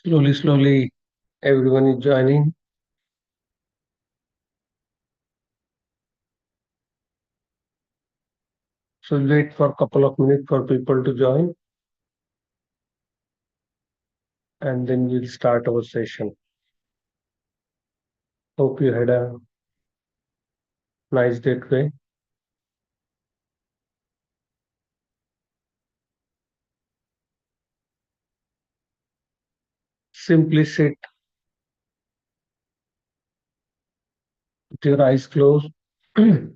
Slowly, slowly, everyone is joining. So wait for a couple of minutes for people to join, and then we'll start our session. Hope you had a nice day today. Simply sit with your eyes closed. We'll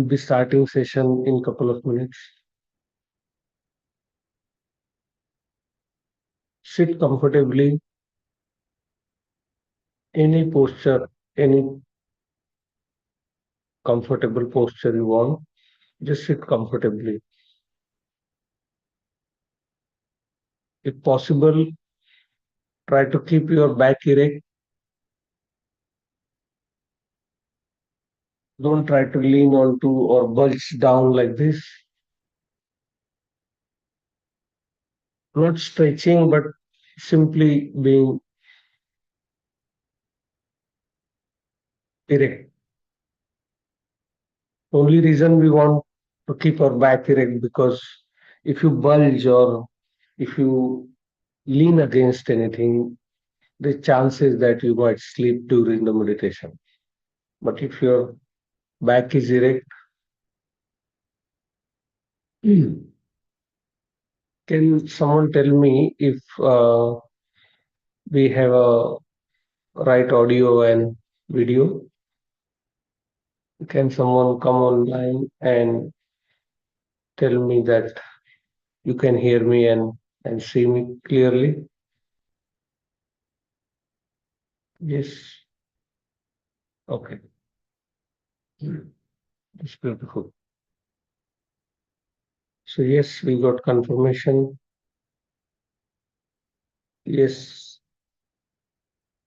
be starting session in couple of minutes. Sit comfortably, any posture, any comfortable posture you want. Just sit comfortably. If possible, try to keep your back erect. Don't try to lean onto or bulge down like this. Not stretching, but simply being erect. Only reason we want to keep our back erect because if you bulge or if you lean against anything, the chances that you might sleep during the meditation. But if your back is erect, can someone tell me if we have a right audio and video? Can someone come online and tell me that you can hear me and see me clearly? Yes. Okay. That's beautiful. So yes, we got confirmation. Yes,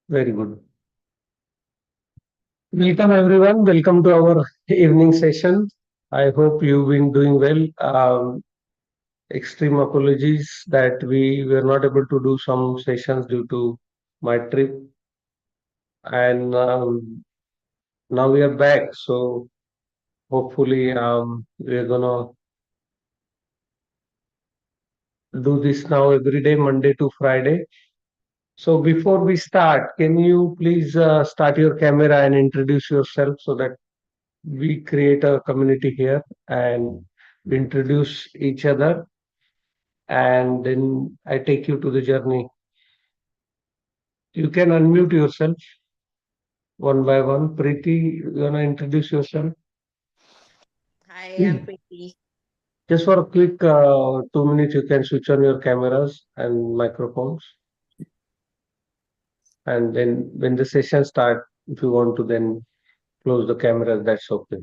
very good. Welcome everyone. Welcome to our evening session. I hope you've been doing well. Extreme apologies that we were not able to do some sessions due to my trip, and now we are back. So hopefully, we're gonna do this now every day, Monday to Friday. So before we start, can you please start your camera and introduce yourself so that we create a community here and we introduce each other, and then I take you to the journey. You can unmute yourself one by one. Preeti, you wanna introduce yourself? Hi, I'm Preeti. Just for a quick 2 minutes, you can switch on your cameras and microphones, and then when the session start, if you want to then close the cameras, that's okay.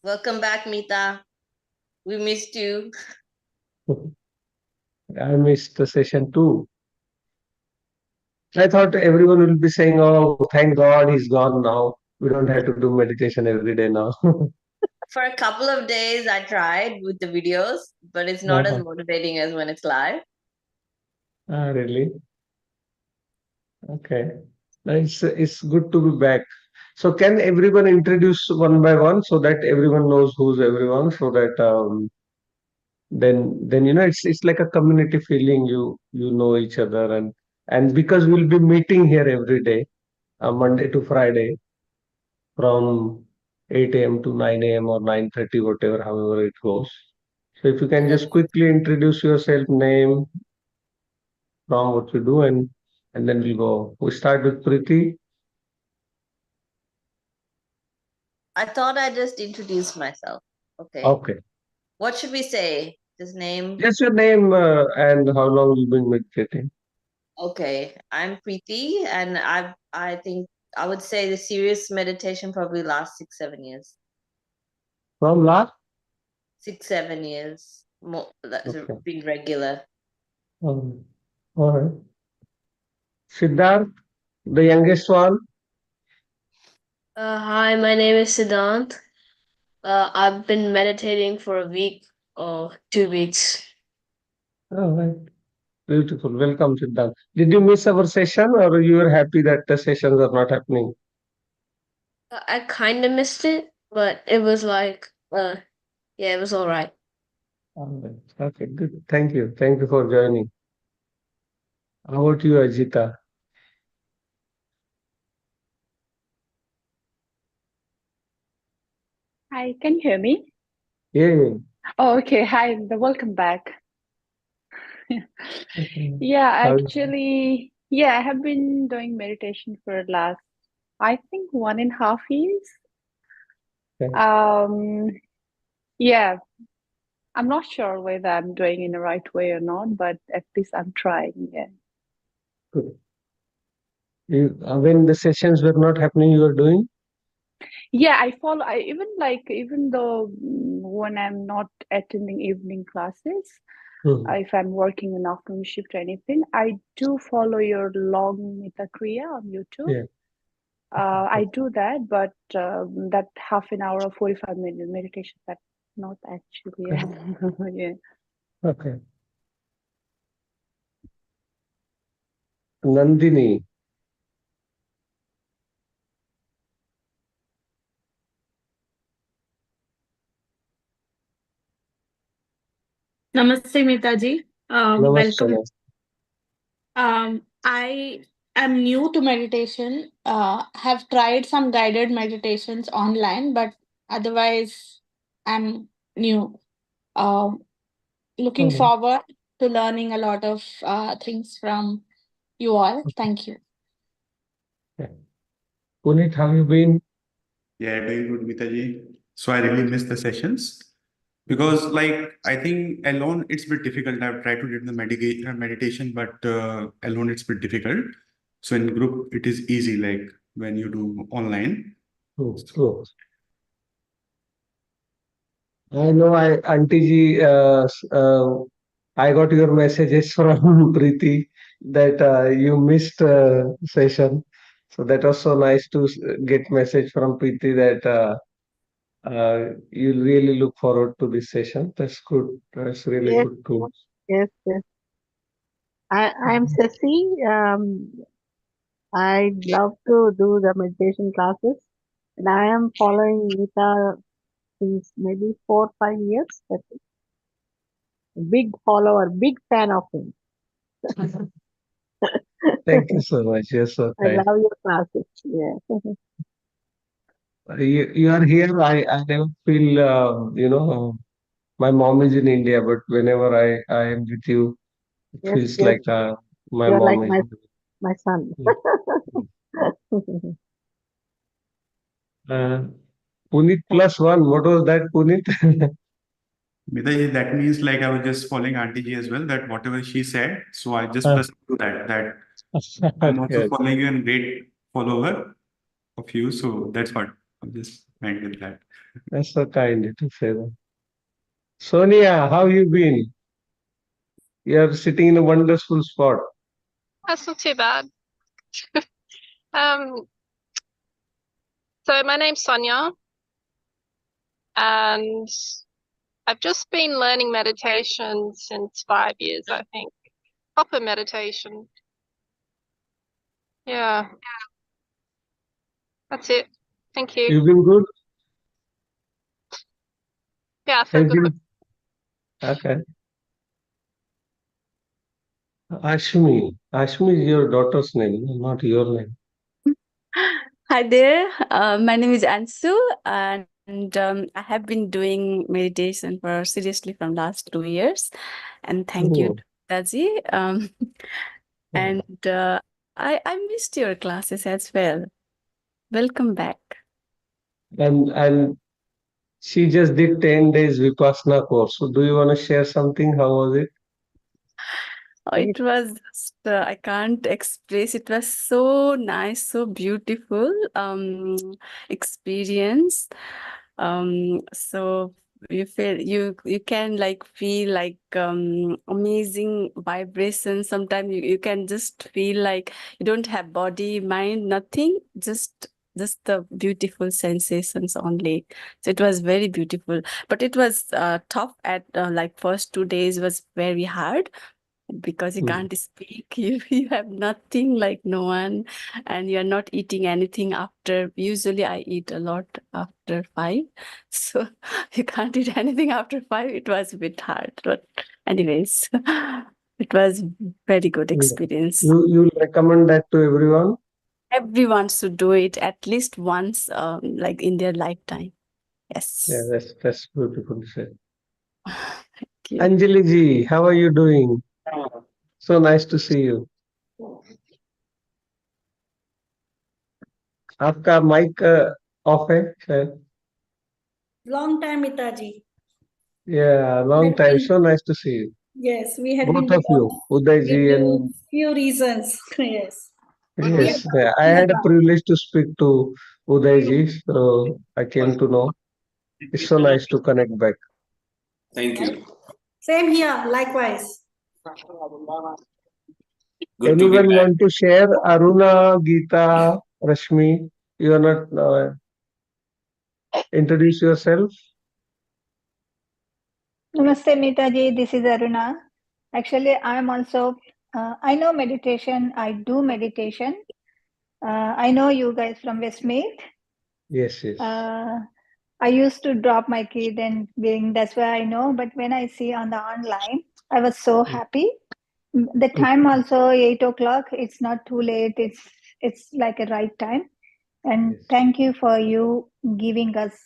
Welcome back, Mita. We missed you. I missed the session too. I thought everyone will be saying, "Oh, thank God he's gone now. We don't have to do meditation every day now." For a couple of days, I tried with the videos, but it's not as Uh-huh. motivating as when it's live. Ah, really? Okay. It's good to be back. So can everyone introduce one by one so that everyone knows who's everyone, so that then it's like a community feeling. You know each other, and because we'll be meeting here every day, Monday to Friday from 8 a.m. to 9 a.m. or 9:30, whatever, however it goes. So if you can And just then quickly introduce yourself, name, from what you do, and then we'll go. We start with Preeti. I thought I just introduced myself. Okay. Okay. What should we say? Just name. Just your name and how long you've been meditating. Okay. I'm Preeti, and I think I would say the serious meditation probably lasts 6, 7 years. From last? 6, 7 years. More that's Okay. been regular. Um, all right. Siddharth, the youngest one. Hi, my name is Siddhant. I've been meditating for a week or 2 weeks. All right. Beautiful. Welcome, Siddhant. Did you miss our session or you are happy that the sessions are not happening? I kind of missed it, but it was like, yeah, it was all right. All right. Okay, good. Thank you. Thank you for joining. How about you, Ajita? Hi, can you hear me? Yeah. Oh, okay. Hi, welcome back. Okay. Yeah, How- actually, yeah, I have been doing meditation for last, I think 1.5 years. okay, Um, yeah, I'm not sure whether I'm doing in the right way or not, but at least I'm trying. Yeah. good. When the sessions were not happening, you were doing? Yeah, I follow. I even like even though when I'm not attending evening classes, Hmm. if I'm working an afternoon shift or anything, I do follow your long Mita Kriya on YouTube. Yeah. I do that, but that half an hour or 45-minute meditation, that's not actually, Okay. yeah. Okay. Nandini. Namaste, Mitaji. Namaste. Welcome. I am new to meditation. Have tried some guided meditations online, but otherwise, I'm new. Looking Oh, forward to learning a lot of things from you all. Thank you. yeah. Puneet, how you been? Yeah, doing good, Mitaji. So I really miss the sessions because, like, I think alone it's a bit difficult. I've tried to do the meditation, but alone it's a bit difficult. So in group, it is easy, like when you do online. True. I know, Auntie ji, I got your messages from Preeti that you missed session. So that was so nice to get message from Preeti that you really look forward to this session. That's good. That's really Yes, good too. yes, yes. I'm Ceci. I love to do the meditation classes, and I am following Mita since maybe 4 5 years. But big follower, big fan of him. Thank you so much. You're so I kind. love your classes. Yeah. You are here. I never feel, my mom is in India, but whenever I am with you, it Yes, feels yes. like my You're like mom is. my son. Uh, Puneet plus one. What was that, Puneet? Mitaji, that means like I was just following Auntie Ji as well, that whatever she said, so I just Uh, pressed to that I'm also Yes, following you and great follower of you. So that's what I'm just trying with that. that's so kind to say that. Sonia, how you been? You're sitting in a wonderful spot. That's not too bad. Um, so my name's Sonia, and I've just been learning meditation since 5 years, I think. Proper meditation. Yeah, that's it. Thank you. You've been good? Yeah, I feel Have you good. been? Okay. Ashmi. Ashmi is your daughter's name, not your name. Hi there. My name is Ansu, and I have been doing meditation for seriously from last 2 years. And thank you, Oh, Daji. oh. And I missed your classes as well. Welcome back. And she just did 10 days Vipassana course. So do you want to share something? How was it? Oh, it was just, I can't express. It was so nice, so beautiful experience. So you can like feel like amazing vibration. Sometimes you can just feel like you don't have body, mind, nothing, just just the beautiful sensations only. So it was very beautiful, but it was tough at like first 2 days was very hard because you Mm. can't speak. You have nothing, like no one, and you're not eating anything after. Usually I eat a lot after 5, so you can't eat anything after 5. It was a bit hard, but anyways, it was very good Yeah. experience. You recommend that to everyone? Everyone should do it at least once, like in their lifetime. Yeah, Yes. that's beautiful said. Thank you. Anjali ji, how are you doing? So nice to see you. आपका mic off है शायद. Long time, Mita ji. Yeah, long Had time. been- So nice to see you. Yes, we had been Both of you, Uday ji due to and few reasons. Yes. yes, Yeah. I had a privilege to speak to Uday ji, so I came to know. It's so nice to connect back. Thank you. Same here, likewise. Good to be Anyone back. want to share? Aruna, Geeta, Rashmi, you are not introduce yourself. Namaste, Mita ji. This is Aruna. Actually, I'm also, I know meditation. I do meditation. I know you guys from Westmead. Yes, yes. I used to drop my kid and that's why I know. But when I see on the online, I was so happy. The time also 8 o'clock. It's not too late. It's like a right time. And thank you for you giving us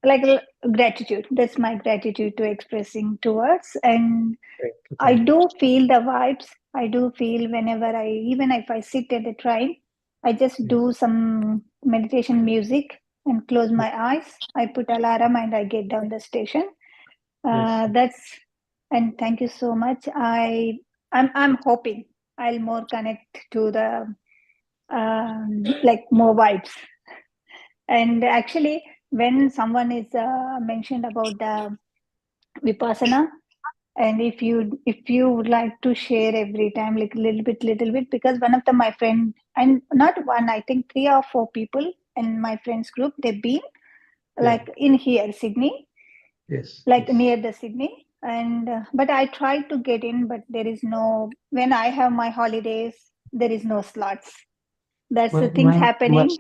like gratitude. That's my gratitude to expressing towards. And I do feel the vibes. I do feel whenever even if I sit at the train, I just do some meditation music and close my eyes. I put alarm and I get down the station. And thank you so much. I'm hoping I'll more connect to the like more vibes. And actually, when someone is mentioned about the vipassana, and if you would like to share every time like little bit, because one of my friend, and not one, I think 3 or 4 people in my friends group, they've been like in here Sydney, Yes. like near the Sydney, and but I tried to get in, but there is no, when I have my holidays there is no slots. That's the thing happening.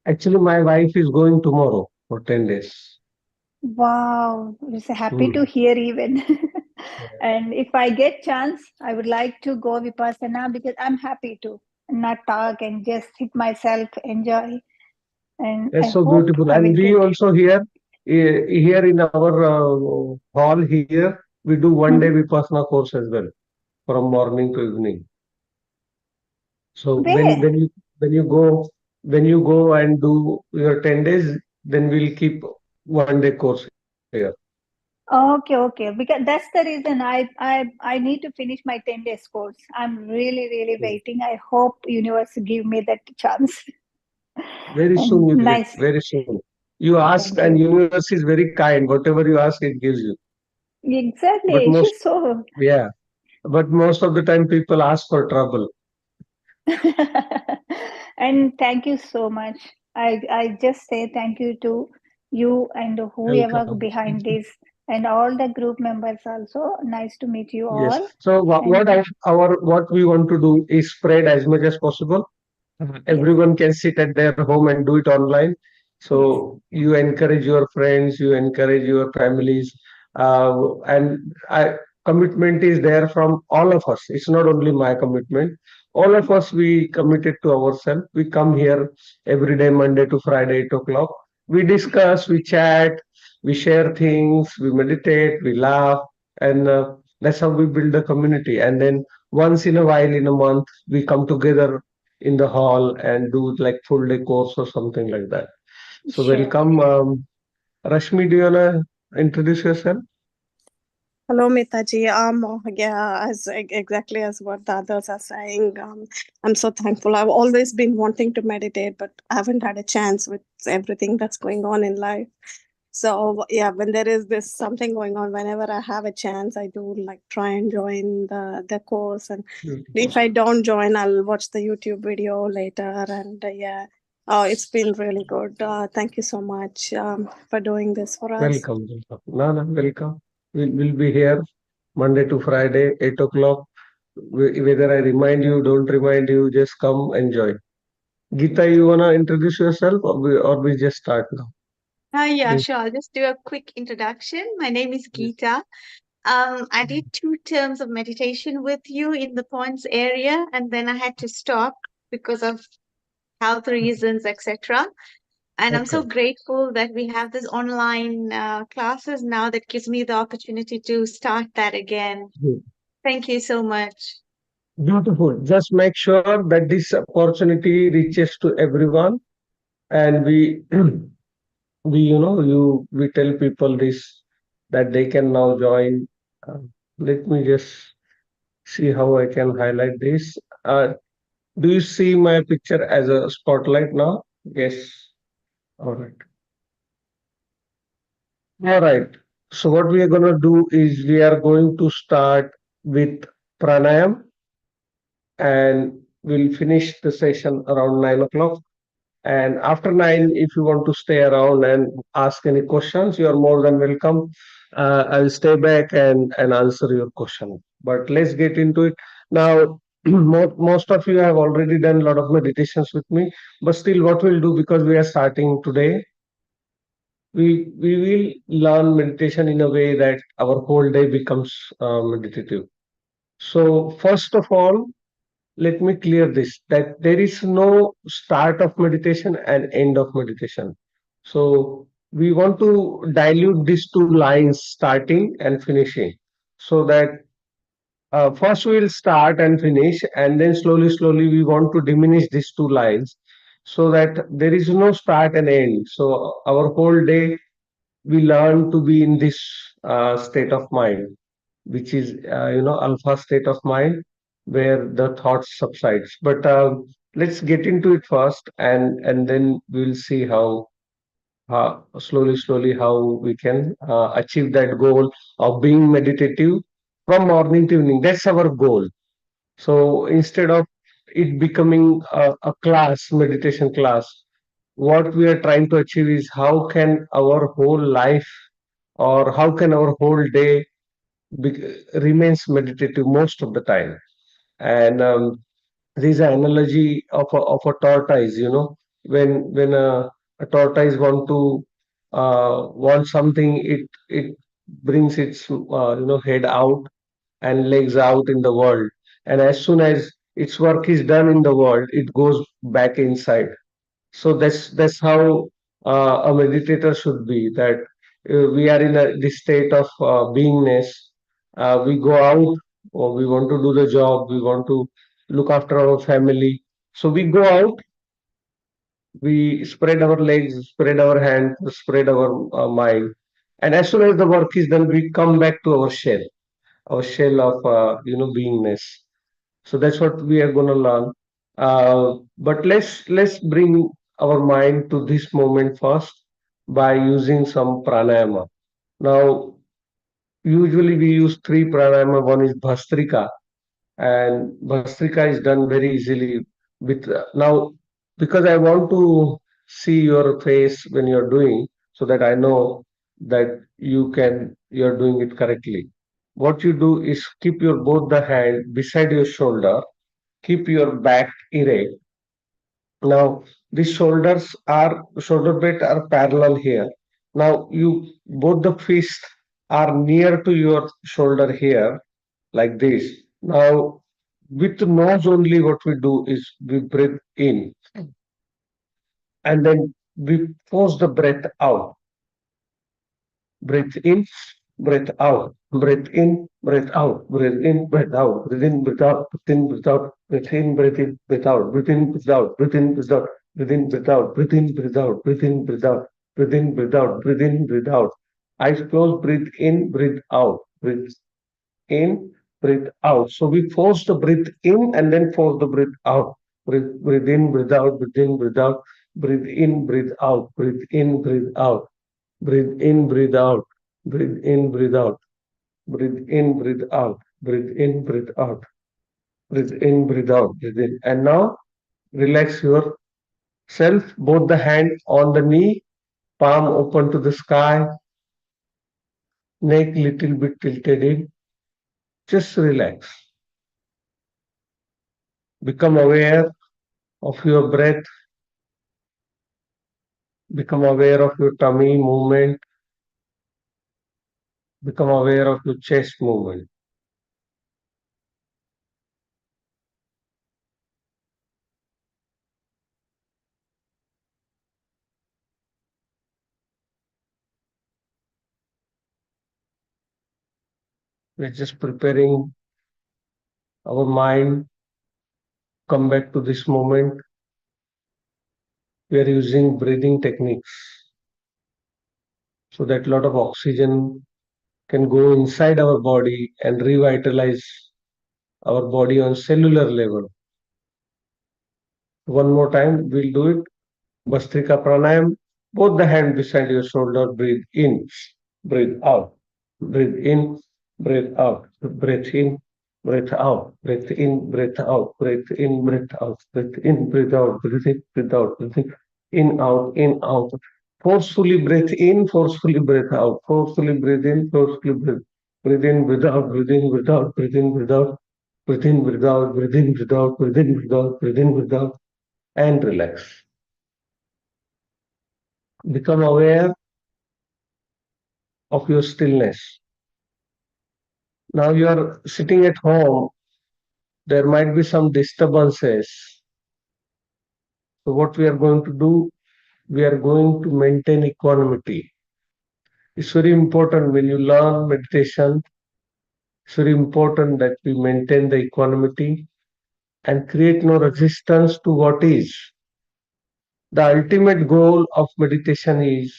Actually, my wife is going tomorrow for 10 days. Wow, I'm so happy to hear even. And if I get chance, I would like to go Vipassana because I'm happy to not talk and just sit myself, enjoy. And That's I so hope beautiful. I will And we get. also here in our hall here, we do one day Vipassana course as well, from morning to evening. So Where? when you go and do your 10 days, then we'll keep one day course here. Okay. Because that's the reason I need to finish my 10 days course. I'm really waiting. I hope universe give me that chance. Very soon you get, Nice. very soon. You ask and universe is very kind. Whatever you ask, it gives you. But Exactly. So yeah, but most of the time people ask for trouble. and thank you so much. I just say thank you to you and whoever Welcome. behind this, and all the group members also. Nice to meet you Yes. all. So And what we want to do is spread as much as possible. Everyone can sit at their home and do it online. So you encourage your friends, you encourage your families, and commitment is there from all of us. It's not only my commitment. All of us, we committed to ourselves. We come here every day, Monday to Friday, 8 o'clock. We discuss, we chat, we share things, we meditate, we laugh, and that's how we build a community. And then once in a while, in a month, we come together in the hall and do like full day course or something like that. So sure. welcome. Rashmi, do you wanna introduce yourself? Hello, Mitaji. Yeah, exactly as what the others are saying. I'm so thankful. I've always been wanting to meditate, but I haven't had a chance with everything that's going on in life. So yeah, when there is this something going on, whenever I have a chance, I do like try and join the course. And if I don't join, I'll watch the YouTube video later. And yeah, oh, it's been really good. Thank you so much for doing this for us. Welcome, welcome. No, no, welcome. We'll be here Monday to Friday, 8 o'clock. Whether I remind you, don't remind you, just come enjoy. Geeta, you wanna introduce yourself, or we just start now? Yeah, Please. sure. I'll just do a quick introduction. My name is Yes. Geeta. I did 2 terms of meditation with you in the points area, and then I had to stop because of health reasons, etc. And I'm so Okay. grateful that we have this online classes now that gives me the opportunity to start that again. Good. Thank you so much. Beautiful. Just make sure that this opportunity reaches to everyone, and we tell people this, that they can now join. Uh, Let me just see how I can highlight this. Do you see my picture as a spotlight now? Yes. All right. All right. So what we are going to do is we are going to start with pranayam, and we'll finish the session around 9 o'clock. And after 9, if you want to stay around and ask any questions, you are more than welcome. I'll stay back and answer your question. But let's get into it. Now, most of you have already done a lot of meditations with me, but still, what we'll do, because we are starting today, we will learn meditation in a way that our whole day becomes meditative. So, first of all, let me clear this, that there is no start of meditation and end of meditation. So we want to dilute these two lines, starting and finishing, so that first we'll start and finish, and then slowly we want to diminish these two lines, so that there is no start and end. So our whole day we learn to be in this state of mind, which is alpha state of mind, where the thoughts subsides. But let's get into it first, and then we'll see how slowly how we can achieve that goal of being meditative from morning to evening. That's our goal. So instead of it becoming a class, meditation class, what we are trying to achieve is how can our whole life, or how can our whole day remains meditative most of the time. And there's an analogy of a tortoise. When a tortoise want something, it brings its head out and legs out in the world, and as soon as its work is done in the world, it goes back inside. So that's how a meditator should be. That we are in this state of beingness. We go out, or we want to do the job. We want to look after our family. So we go out. We spread our legs, spread our hands, spread our mind. And as soon as the work is done, we come back to our shell of beingness. So that's what we are going to learn. But let's bring our mind to this moment first by using some pranayama. Now, usually we use three pranayama. One is Bhastrika, and Bhastrika is done very easily with now, because I want to see your face when you're doing, so that I know that you're doing it correctly. What you do is keep your both the hand beside your shoulder, keep your back erect. Now, the shoulder blade are parallel here. Now, you both the fists are near to your shoulder here, like this. Now, with the nose only, what we do is we breathe in, and then we force the breath out. Breathe in, breathe out, breathe in, breathe out, breathe in, breathe out, breathe in, breathe out, breathe in, breathe out, breathe in, breathe in, breathe out, breathe in, breathe out, breathe in, breathe out, breathe in, breathe out, breathe in, breathe out, breathe in, breathe out, breathe in, breathe out, breathe in, breathe out. Eyes closed, breathe in, breathe out, breathe in, breathe out. So we force the breath in and then force the breath out. Breathe in, breathe out, breathe in, breathe out, breathe in, breathe out, breathe in, breathe out. Breathe in, breathe out. Breathe in, breathe out. Breathe in, breathe out. Breathe in, breathe out. Breathe in, breathe out. Breathe in. And now relax yourself. Both the hand on the knee, palm open to the sky, neck little bit tilted in. Just relax. Become aware of your breath. Become aware of your tummy movement. Become aware of your chest movement. We're just preparing our mind, come back to this moment. We are using breathing techniques so that a lot of oxygen can go inside our body and revitalize our body on cellular level. One more time, we'll do it. Bastrika Pranayam, both the hand beside your shoulder, breathe in, breathe out, breathe in, breathe out, breathe in, breathe out, breathe in, breathe out, breathe in, breathe out, breathe in, breathe out, breathe in, breathe out, breathe in, out, in, out. Forcefully breathe in, forcefully breathe out, forcefully breathe in, forcefully breathe in, breathe out, breathe in, breathe out, breathe in, breathe out, breathe in, breathe out, breathe in, breathe out, breathe in, breathe out, breathe in, breathe out, and relax. Become aware of your stillness. Now you are sitting at home, there might be some disturbances. So what we are going to do, we are going to maintain equanimity. It's very important when you learn meditation, it's very important that we maintain the equanimity and create no resistance to what is. The ultimate goal of meditation is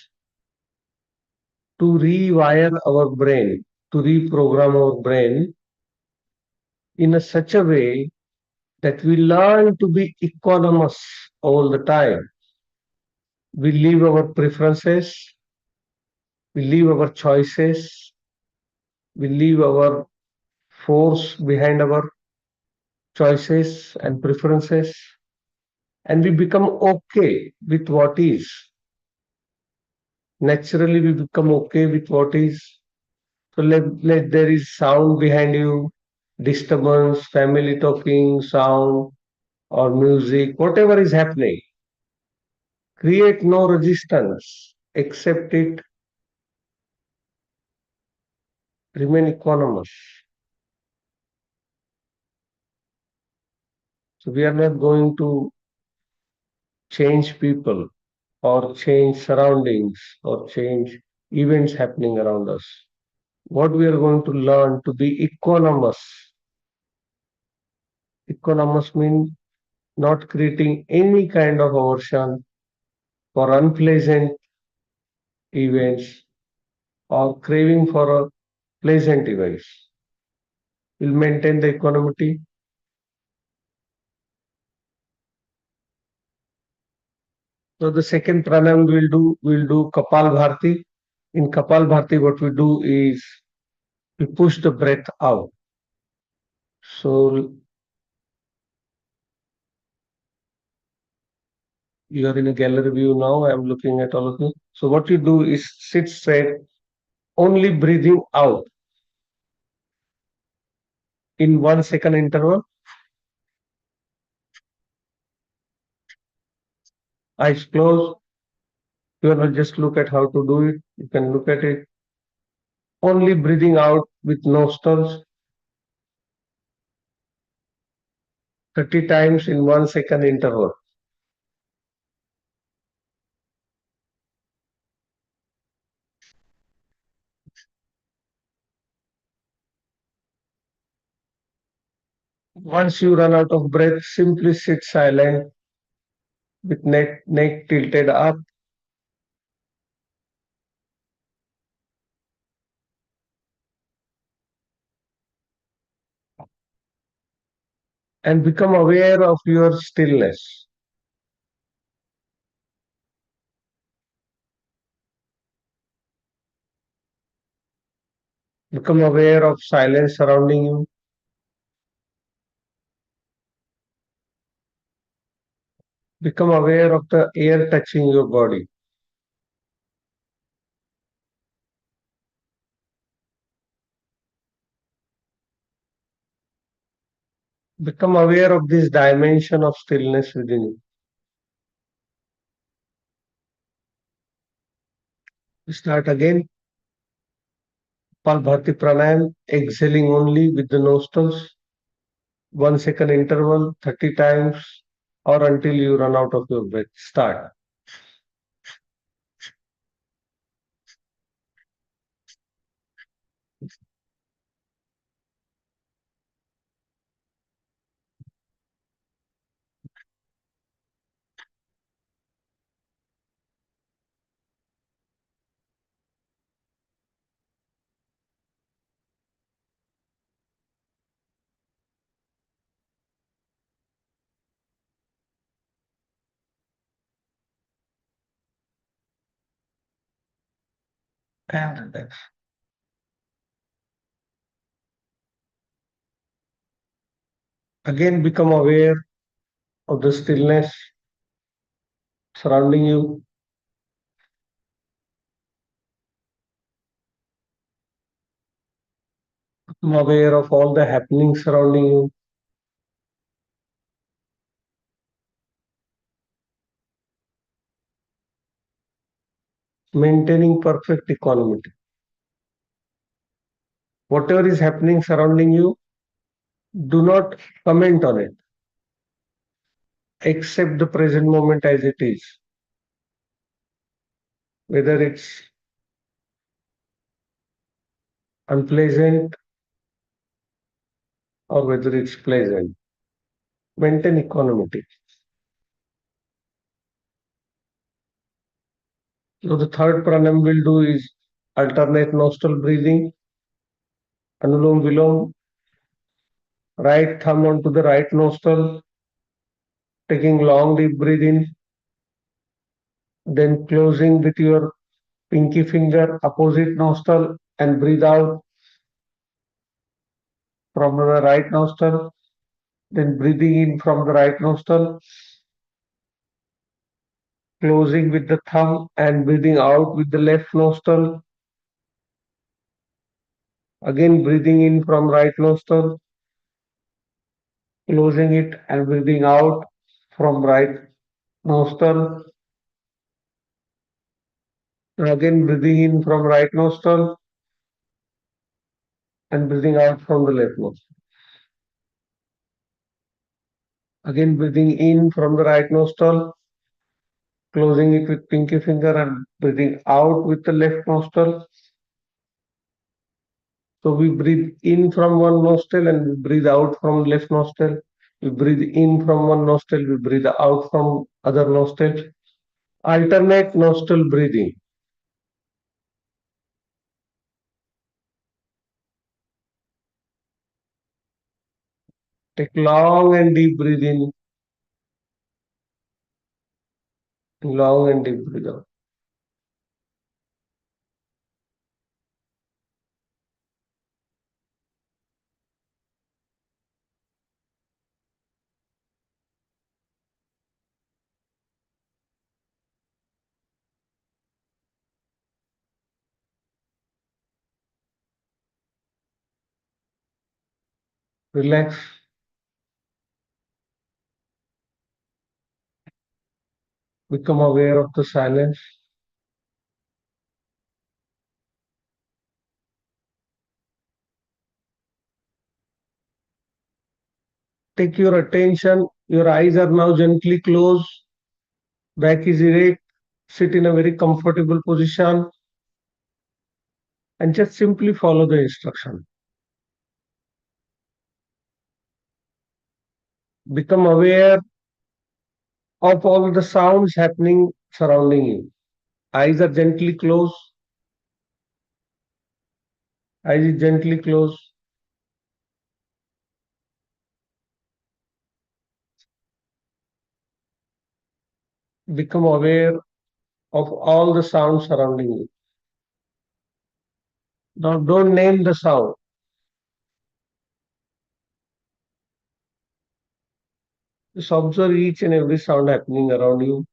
to rewire our brain, to reprogram our brain in such a way that we learn to be equanimous all the time. We leave our preferences, we leave our choices, we leave our force behind our choices and preferences, and we become okay with what is. Naturally, we become okay with what is. So let there is sound behind you, disturbance, family talking, sound, or music, whatever is happening. Create no resistance, accept it, remain equanimous. So we are not going to change people or change surroundings or change events happening around us. What we are going to learn to be equanimous. Equanimous means not creating any kind of aversion for unpleasant events or craving for a pleasant events. We'll maintain the equanimity. So the second pranayam we'll do Kapal Bharti. In Kapal Bharti, what we do is we push the breath out. So you are in a gallery view now. I'm looking at all of you. So what you do is sit straight, only breathing out in 1 second interval. Eyes closed. You will just look at how to do it. You can look at it. Only breathing out with nostrils 30 times in 1 second interval. Once you run out of breath, simply sit silent with neck tilted up. And become aware of your stillness. Become aware of silence surrounding you. Become aware of the air touching your body. Become aware of this dimension of stillness within you. Start again. Kapalbhati Pranayam, exhaling only with the nostrils. 1 second interval, 30 times, or until you run out of your breath. Start. And relax. Again, become aware of the stillness surrounding you. Become aware of all the happenings surrounding you. Maintaining perfect equanimity. Whatever is happening surrounding you, do not comment on it. Accept the present moment as it is. Whether it's unpleasant or whether it's pleasant. Maintain equanimity. So the third pranayam we'll do is alternate nostril breathing. Anulom Vilom. Right thumb onto the right nostril. Taking long deep breath in. Then closing with your pinky finger opposite nostril and breathe out from the right nostril. Then breathing in from the right nostril. Closing with the thumb and breathing out with the left nostril. Again breathing in from right nostril. Closing it and breathing out from right nostril. Again breathing in from right nostril and breathing out from the left nostril. Again breathing in from the right nostril, closing it with pinky finger and breathing out with the left nostril. So we breathe in from one nostril and we breathe out from left nostril. We breathe in from one nostril, we breathe out from other nostril. Alternate nostril breathing. Take long and deep breath in, long and deep breath out. Relax. Become aware of the silence. Take your attention. Your eyes are now gently closed. Back is erect. Sit in a very comfortable position and just simply follow the instruction. Become aware of all the sounds happening surrounding you. Eyes are gently closed. Eyes is gently closed. Become aware of all the sounds surrounding you. Now don't name the sound. Just observe each and every sound happening around you.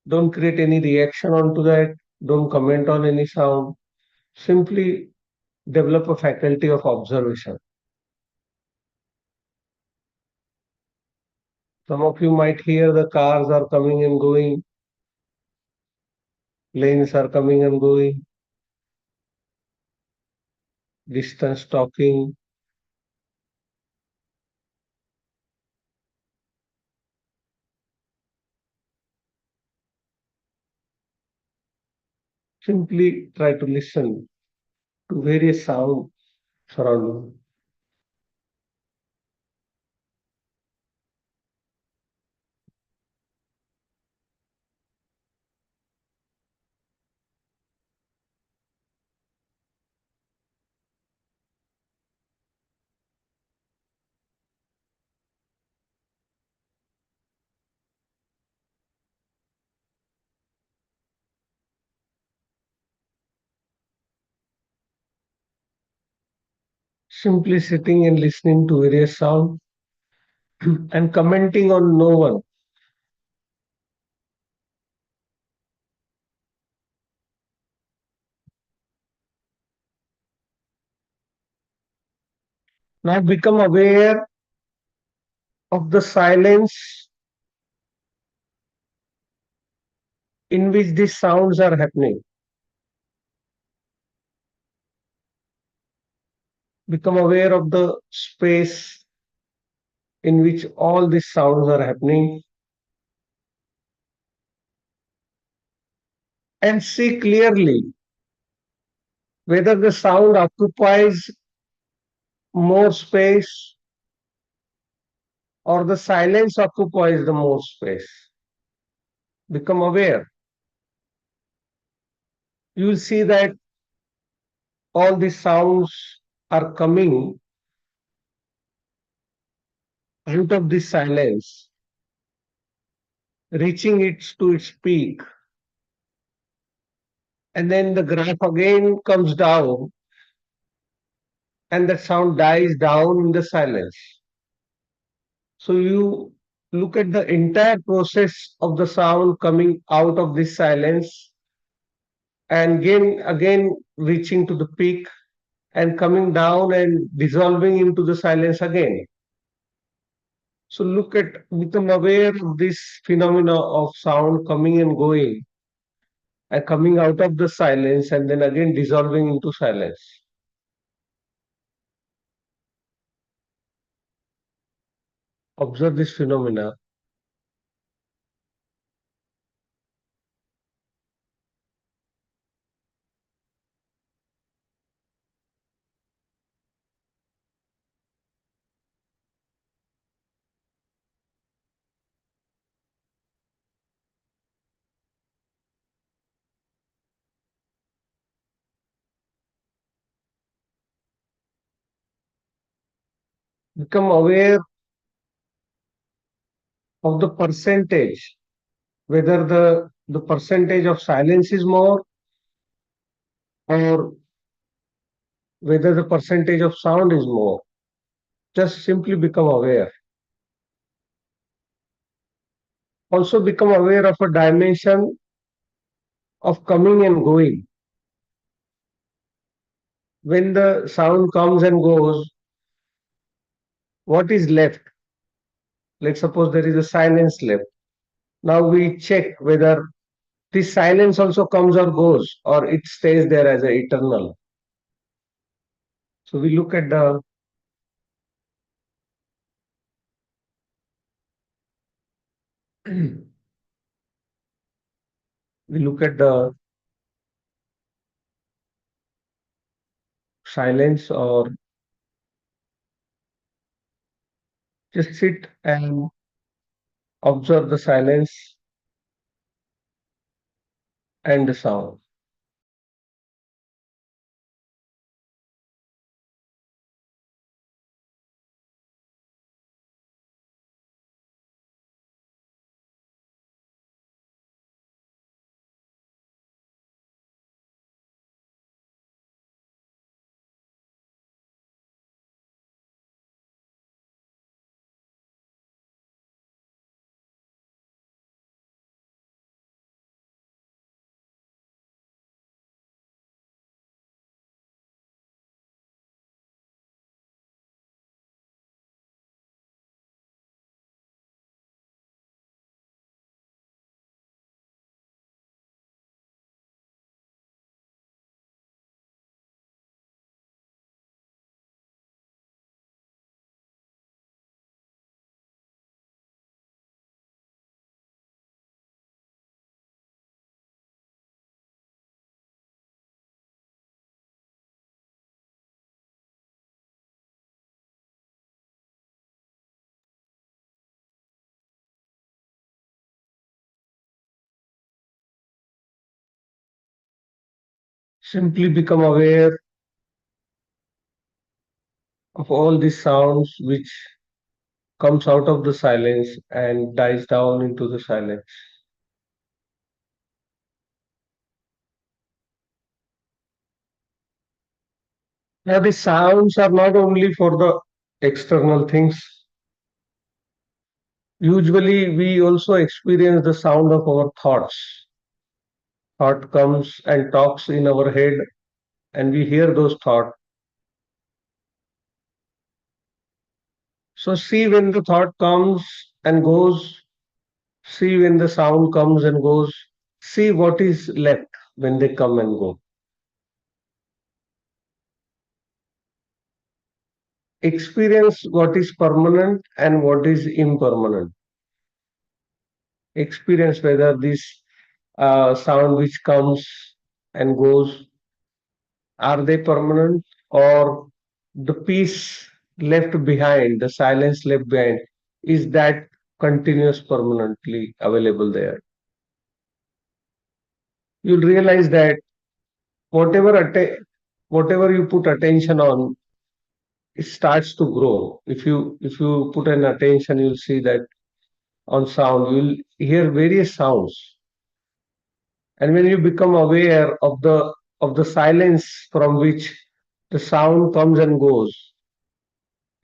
Don't create any reaction onto that. Don't comment on any sound. Simply develop a faculty of observation. Some of you might hear the cars are coming and going, planes are coming and going, distance talking. Simply try to listen to various sounds surrounding you. Simply sitting and listening to various sounds and commenting on no one. Now become aware of the silence in which these sounds are happening. Become aware of the space in which all these sounds are happening and see clearly whether the sound occupies more space or the silence occupies the more space. Become aware. You will see that all these sounds are coming out of this silence, reaching it to its peak, and then the graph again comes down and the sound dies down in the silence. So you look at the entire process of the sound coming out of this silence and again reaching to the peak and coming down and dissolving into the silence again. So become aware of this phenomena of sound coming and going and coming out of the silence and then again dissolving into silence. Observe this phenomena. Become aware of the percentage, whether the percentage of silence is more or whether the percentage of sound is more. Just simply become aware. Also become aware of a dimension of coming and going. When the sound comes and goes, what is left? Let's suppose there is a silence left. Now we check whether this silence also comes or goes or it stays there as an eternal. So we look at the we look at the silence or just sit and observe the silence and the sound. Simply become aware of all these sounds which comes out of the silence and dies down into the silence. Now, the sounds are not only for the external things. Usually, we also experience the sound of our thoughts. Thought comes and talks in our head, and we hear those thoughts. So, see when the thought comes and goes, see when the sound comes and goes, see what is left when they come and go. Experience what is permanent and what is impermanent. Experience whether this sound which comes and goes, are they permanent, or the peace left behind, the silence left behind, is that continuous permanently available there? You'll realize that whatever you put attention on, it starts to grow. If you put an attention, you'll see that on sound, you'll hear various sounds. And when you become aware of the silence from which the sound comes and goes,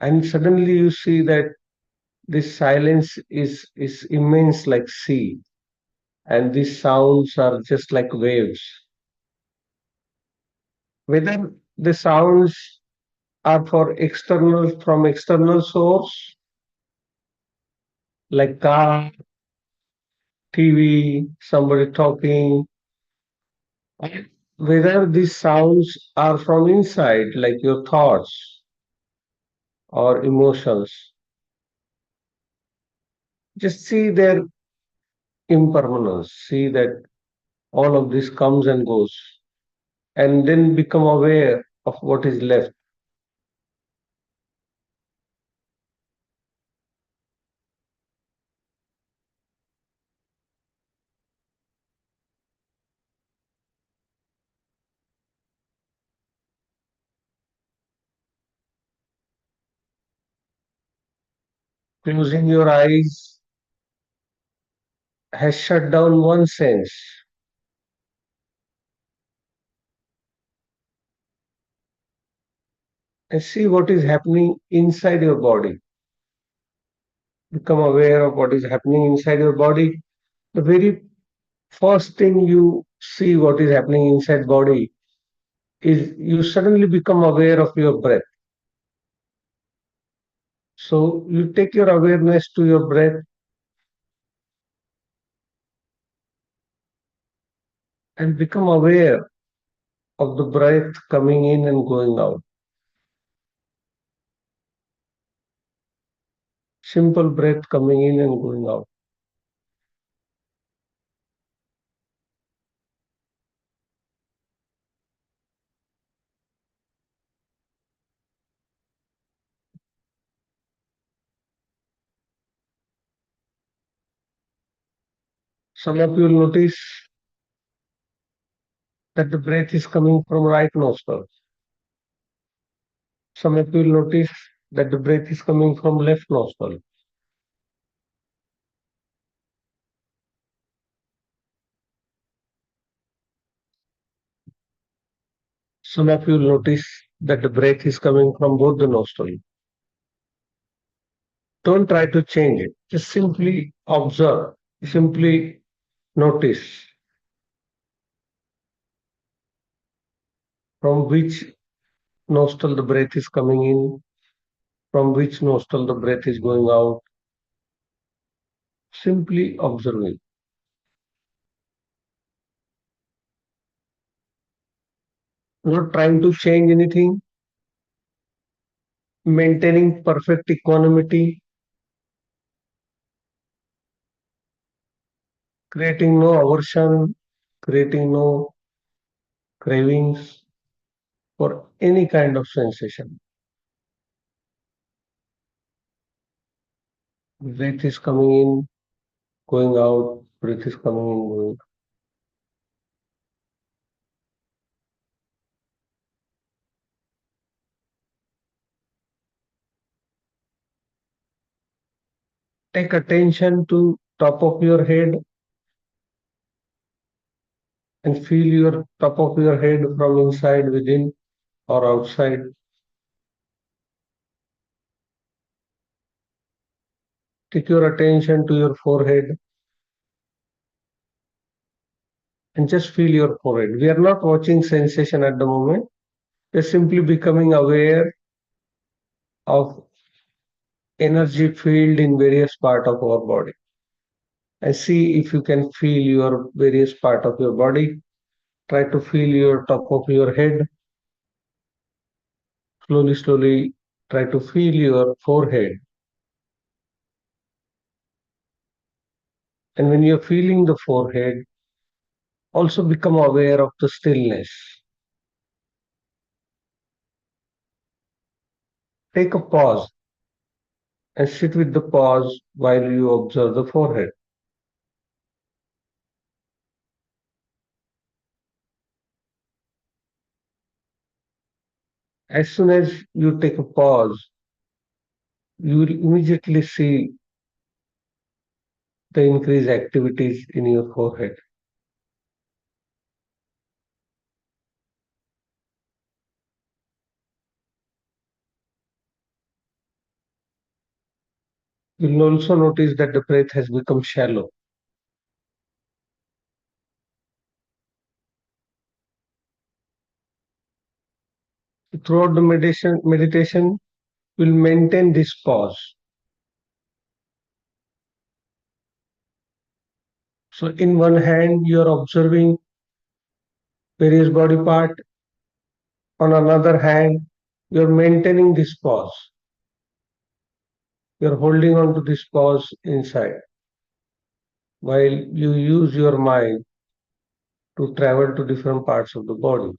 and suddenly you see that this silence is immense like sea, and these sounds are just like waves. Whether the sounds are from external source like car, TV, somebody talking, whether these sounds are from inside, like your thoughts or emotions, just see their impermanence, see that all of this comes and goes, and then become aware of what is left. Closing your eyes has shut down one sense, and see what is happening inside your body. Become aware of what is happening inside your body. The very first thing you see what is happening inside body is you suddenly become aware of your breath. So you take your awareness to your breath and become aware of the breath coming in and going out. Simple breath coming in and going out. Some of you will notice that the breath is coming from right nostril. Some of you will notice that the breath is coming from left nostril. Some of you will notice that the breath is coming from both the nostrils. Don't try to change it. Just simply observe. Simply notice from which nostril the breath is coming in, from which nostril the breath is going out. Simply observing. Not trying to change anything, maintaining perfect equanimity, creating no aversion, creating no cravings for any kind of sensation. Breath is coming in, going out, breath is coming in, going out. Take attention to top of your head and feel your top of your head from inside, within, or outside. Take your attention to your forehead and just feel your forehead. We are not watching sensation at the moment. We're simply becoming aware of energy field in various part of our body. And see if you can feel your various part of your body. Try to feel your top of your head. Slowly, slowly try to feel your forehead. And when you're feeling the forehead, also become aware of the stillness. Take a pause and sit with the pause while you observe the forehead. As soon as you take a pause, you will immediately see the increased activities in your forehead. You'll also notice that the breath has become shallow. Throughout the meditation, we'll maintain this pause. So in one hand, you're observing various body part. On another hand, you're maintaining this pause. You're holding on to this pause inside while you use your mind to travel to different parts of the body.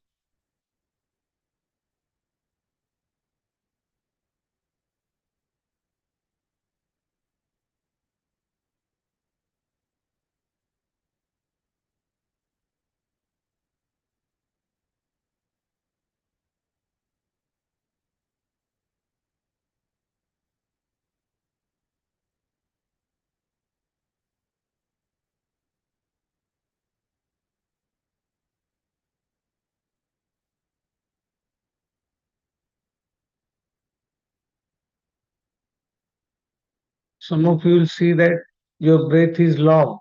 Some of you will see that your breath is long.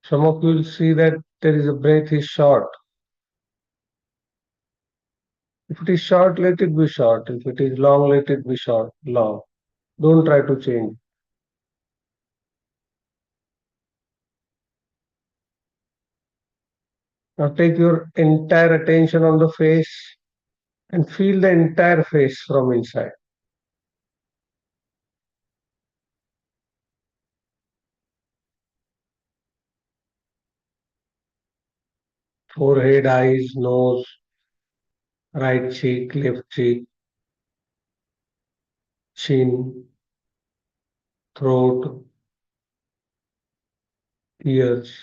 Some of you will see that there is a breath is short. If it is short, let it be short. If it is long, let it be short, long. Don't try to change. Now take your entire attention on the face and feel the entire face from inside. Forehead, eyes, nose, right cheek, left cheek, chin, throat, ears,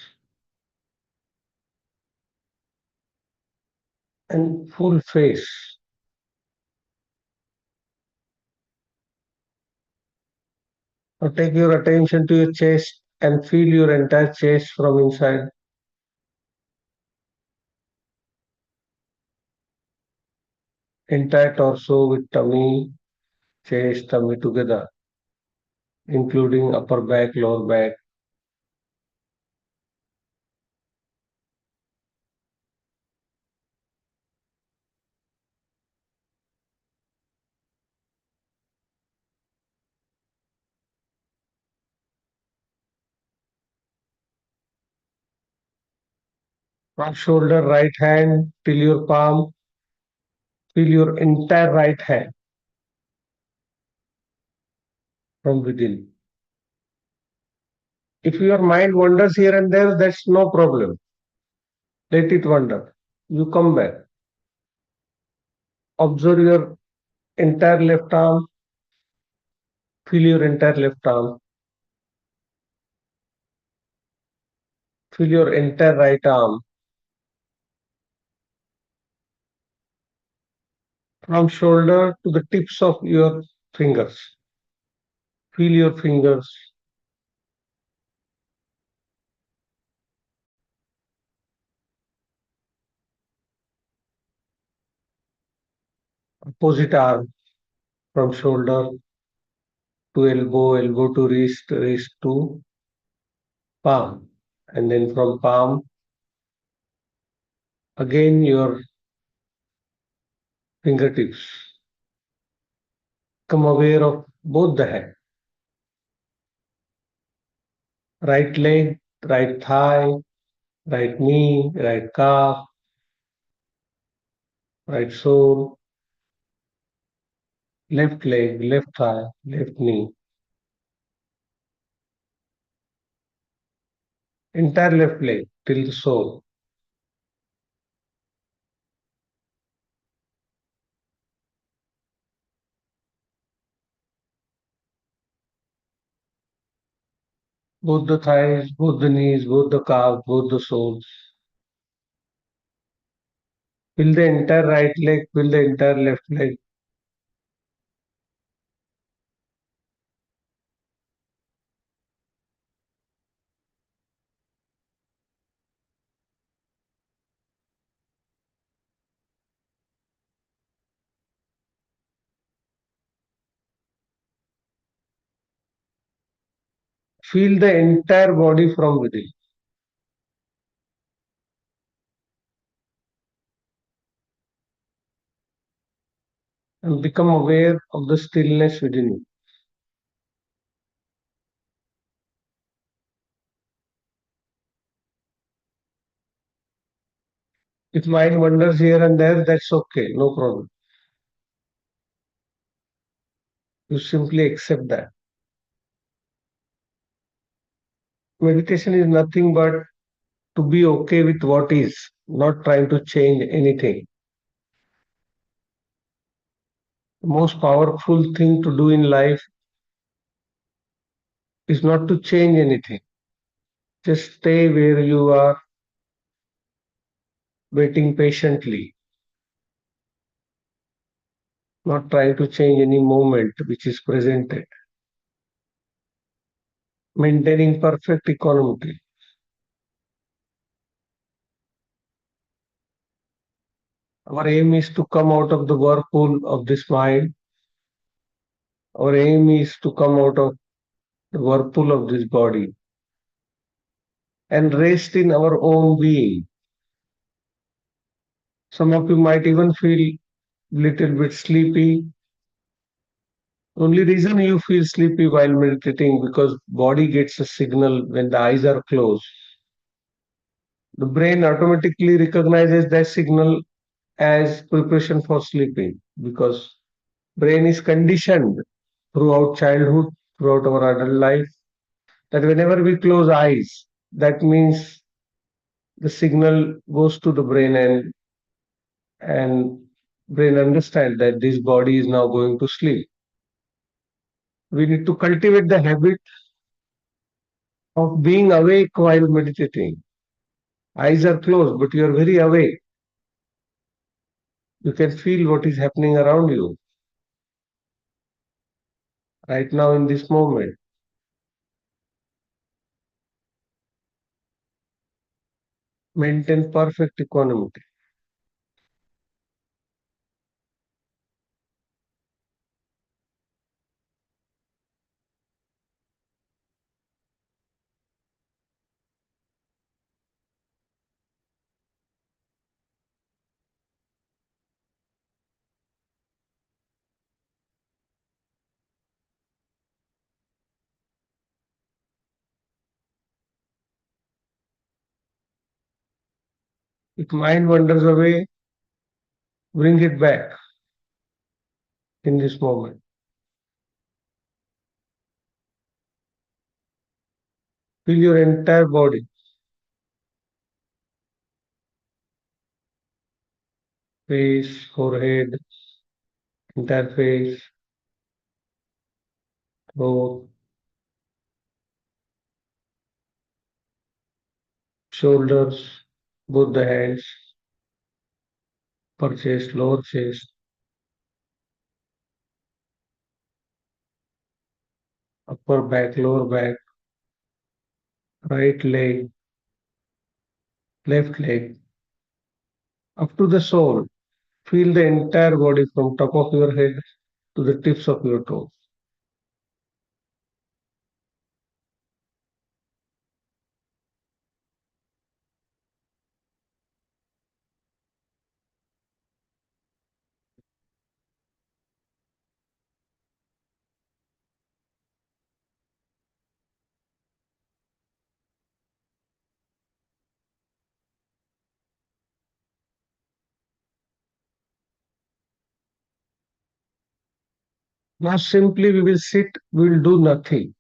and full face. Now take your attention to your chest and feel your entire chest from inside. Entire torso with tummy, chest, tummy together, including upper back, lower back. From shoulder, right hand till your palm, feel your entire right hand from within. If your mind wanders here and there, that's no problem. Let it wander. You come back. Observe your entire left arm. Feel your entire left arm. Feel your entire right arm. From shoulder to the tips of your fingers. Feel your fingers. Opposite arm from shoulder to elbow, elbow to wrist, wrist to palm. And then from palm, again your fingertips. Become aware of both the hands. Right leg, right thigh, right knee, right calf, right sole, left leg, left thigh, left knee. Entire left leg till the sole. Both the thighs, both the knees, both the calves, both the soles. Feel the entire right leg, feel the entire left leg. Feel the entire body from within. And become aware of the stillness within you. If mind wanders here and there, that's okay, no problem. You simply accept that. Meditation is nothing but to be okay with what is, not trying to change anything. The most powerful thing to do in life is not to change anything. Just stay where you are, waiting patiently, not trying to change any moment which is presented. Maintaining perfect equanimity. Our aim is to come out of the whirlpool of this mind. Our aim is to come out of the whirlpool of this body and rest in our own being. Some of you might even feel little bit sleepy. Only reason you feel sleepy while meditating because body gets a signal when the eyes are closed. The brain automatically recognizes that signal as preparation for sleeping because brain is conditioned throughout childhood, throughout our adult life, that whenever we close eyes, that means the signal goes to the brain and brain understand that this body is now going to sleep. We need to cultivate the habit of being awake while meditating. Eyes are closed, but you are very awake. You can feel what is happening around you right now in this moment. Maintain perfect equanimity. If mind wanders away, bring it back in this moment. Feel your entire body. Face, forehead, entire face, throat, shoulders, both the hands, upper chest, lower chest, upper back, lower back, right leg, left leg, up to the sole. Feel the entire body from top of your head to the tips of your toes. Now simply we will sit, we will do nothing.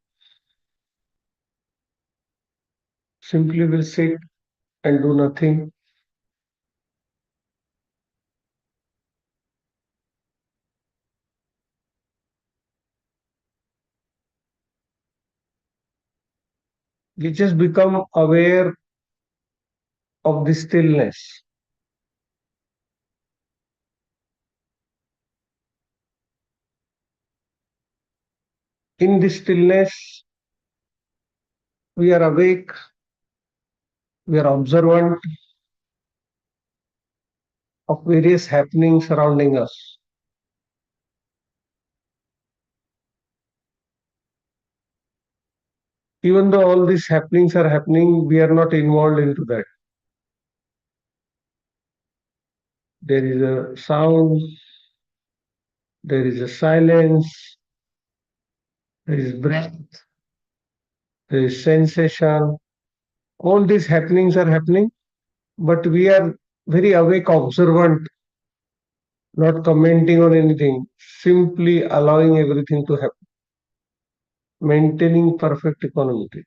Simply will sit and do nothing. We just become aware of the stillness. In the stillness, we are awake, we are observant of various happenings surrounding us. Even though all these happenings are happening, we are not involved into that. There is a sound, there is a silence, there is breath, there is sensation. All these happenings are happening, but we are very awake, observant, not commenting on anything, simply allowing everything to happen, maintaining perfect equanimity,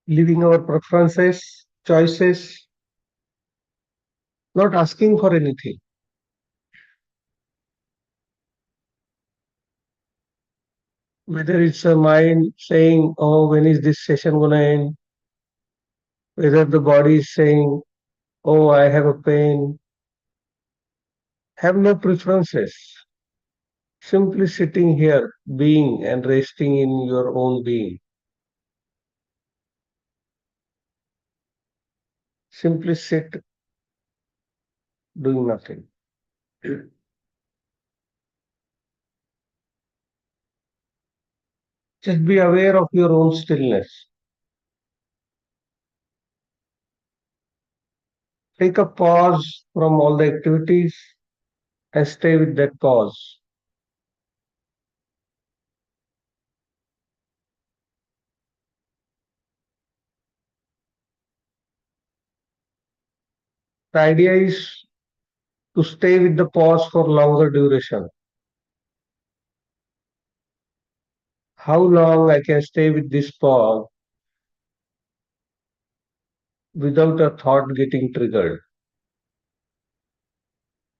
living our preferences, choices, not asking for anything. Whether it's a mind saying, oh, when is this session going to end? Whether the body is saying, oh, I have a pain. Have no preferences. Simply sitting here, being and resting in your own being. Simply sit, doing nothing. Just be aware of your own stillness. Take a pause from all the activities and stay with that pause. The idea is to stay with the pause for longer duration. How long I can stay with this pause without a thought getting triggered.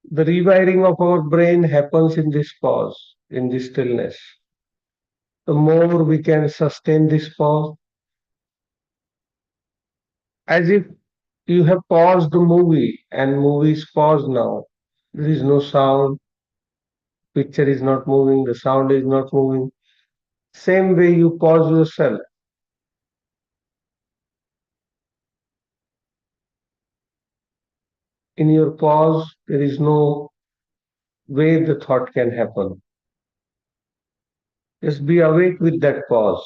The rewiring of our brain happens in this pause, in this stillness. The more we can sustain this pause, as if you have paused the movie and movie is paused now. There is no sound, picture is not moving, the sound is not moving. Same way you pause yourself. In your pause, there is no way the thought can happen. Just be awake with that pause.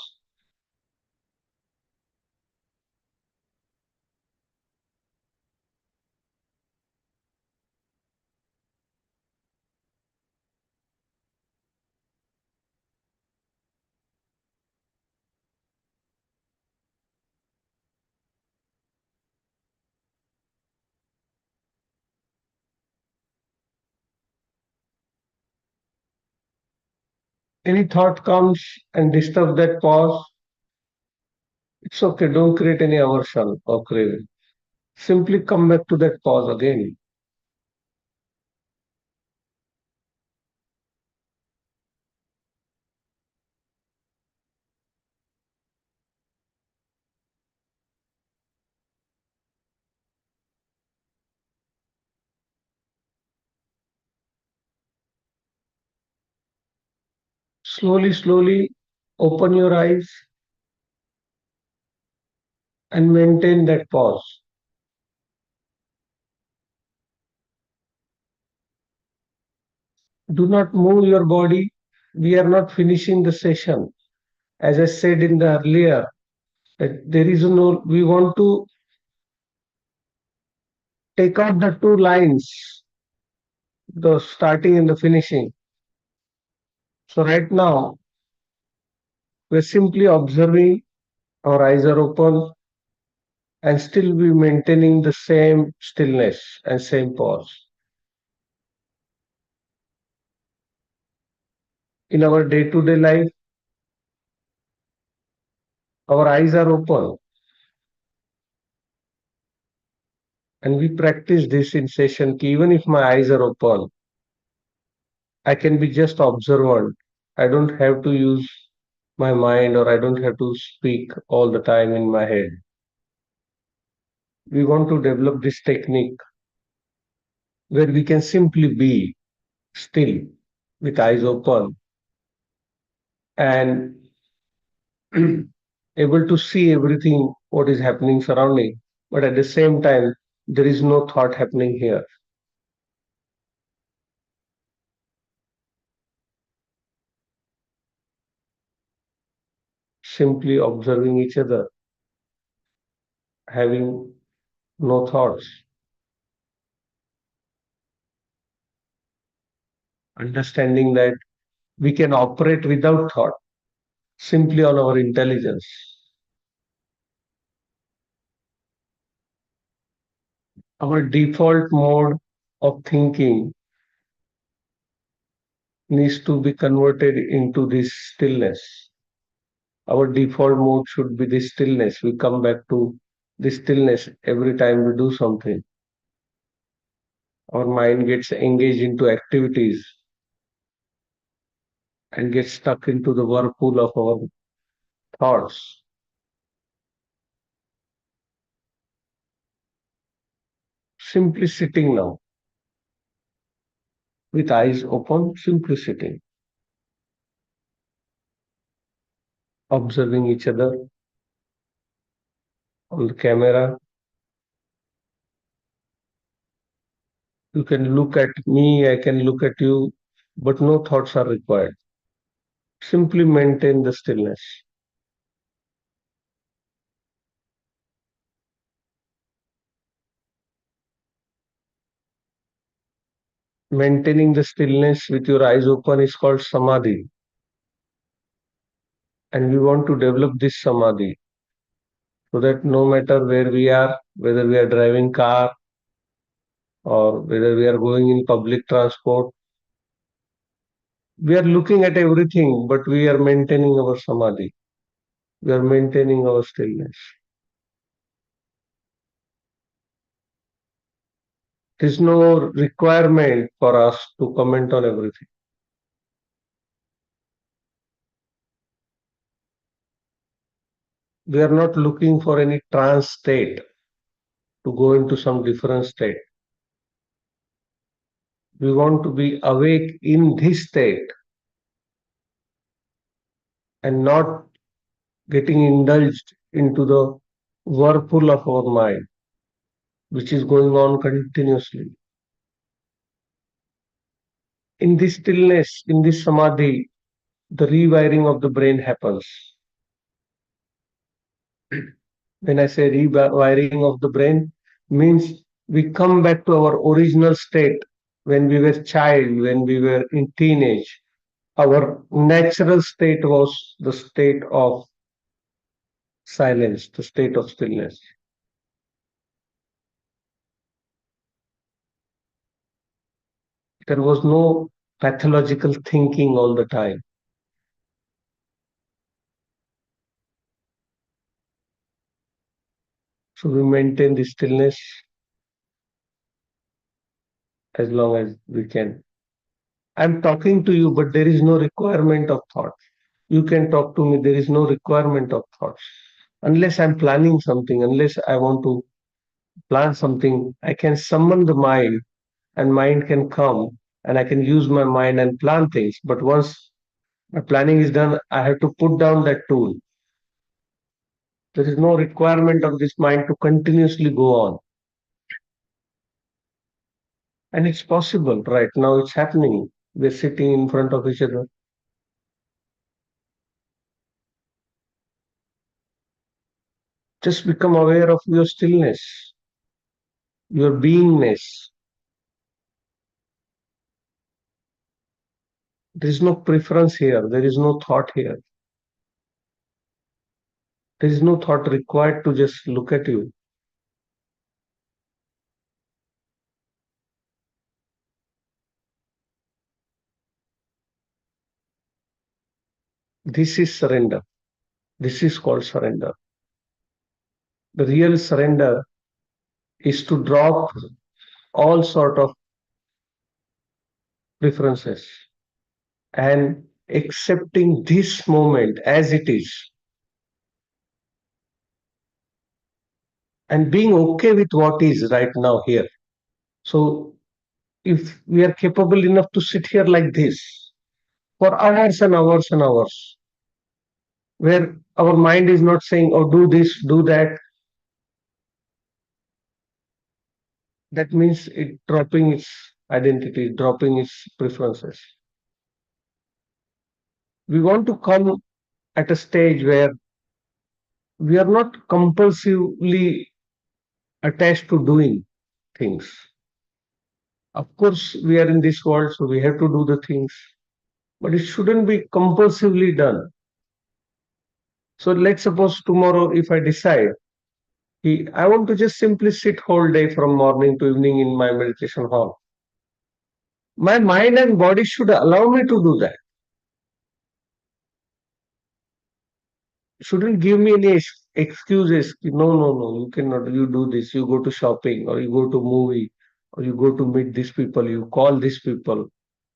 Any thought comes and disturb that pause, it's okay. Don't create any aversion or craving. Simply come back to that pause again. Slowly, slowly open your eyes and maintain that pause. Do not move your body. We are not finishing the session. As I said in the earlier, that there is no, we want to take out the two lines, the starting and the finishing. So right now, we're simply observing, our eyes are open, and still we maintaining the same stillness and same pause. In our day-to-day life, our eyes are open, and we practice this in session. Even if my eyes are open, I can be just observant. I don't have to use my mind, or I don't have to speak all the time in my head. We want to develop this technique where we can simply be still with eyes open and able to see everything what is happening surrounding, but at the same time there is no thought happening here. Simply observing each other, having no thoughts, understanding that we can operate without thought, simply on our intelligence. Our default mode of thinking needs to be converted into this stillness. Our default mode should be this stillness. We come back to this stillness every time we do something. Our mind gets engaged into activities and gets stuck into the whirlpool of our thoughts. Simply sitting now, with eyes open, simply sitting, observing each other on the camera. You can look at me, I can look at you, but no thoughts are required. Simply maintain the stillness. Maintaining the stillness with your eyes open is called Samadhi. And we want to develop this Samadhi so that no matter where we are, whether we are driving car or whether we are going in public transport, we are looking at everything, but we are maintaining our Samadhi. We are maintaining our stillness. There is no requirement for us to comment on everything. We are not looking for any trance state to go into some different state. We want to be awake in this state and not getting indulged into the whirlpool of our mind, which is going on continuously. In this stillness, in this samadhi, the rewiring of the brain happens. When I say rewiring of the brain, means we come back to our original state when we were child, when we were in teenage. Our natural state was the state of silence, the state of stillness. There was no pathological thinking all the time. So we maintain the stillness as long as we can. I'm talking to you, but there is no requirement of thought. You can talk to me, there is no requirement of thoughts. Unless I'm planning something, unless I want to plan something, I can summon the mind and mind can come and I can use my mind and plan things. But once My planning is done. I have to put down that tool. There is no requirement of this mind to continuously go on. And it's possible right now, it's happening. We're sitting in front of each other. Just become aware of your stillness, your beingness. There is no preference here, there is no thought here. There is no thought required to just look at you. This is surrender. This is called surrender. The real surrender is to drop all sort of preferences and accepting this moment as it is and being okay with what is right now here. So if we are capable enough to sit here like this for hours and hours and hours, where our mind is not saying, oh, do this, do that, that means it dropping its identity, dropping its preferences. We want to come at a stage where we are not compulsively attached to doing things. Of course, we are in this world, so we have to do the things, but it shouldn't be compulsively done. So let's suppose tomorrow, if I decide, I want to just simply sit whole day from morning to evening in my meditation hall. My mind and body should allow me to do that. Shouldn't give me any excuses. No, no, no, you cannot. You do this. You go to shopping, or you go to movie, or you go to meet these people. You call these people.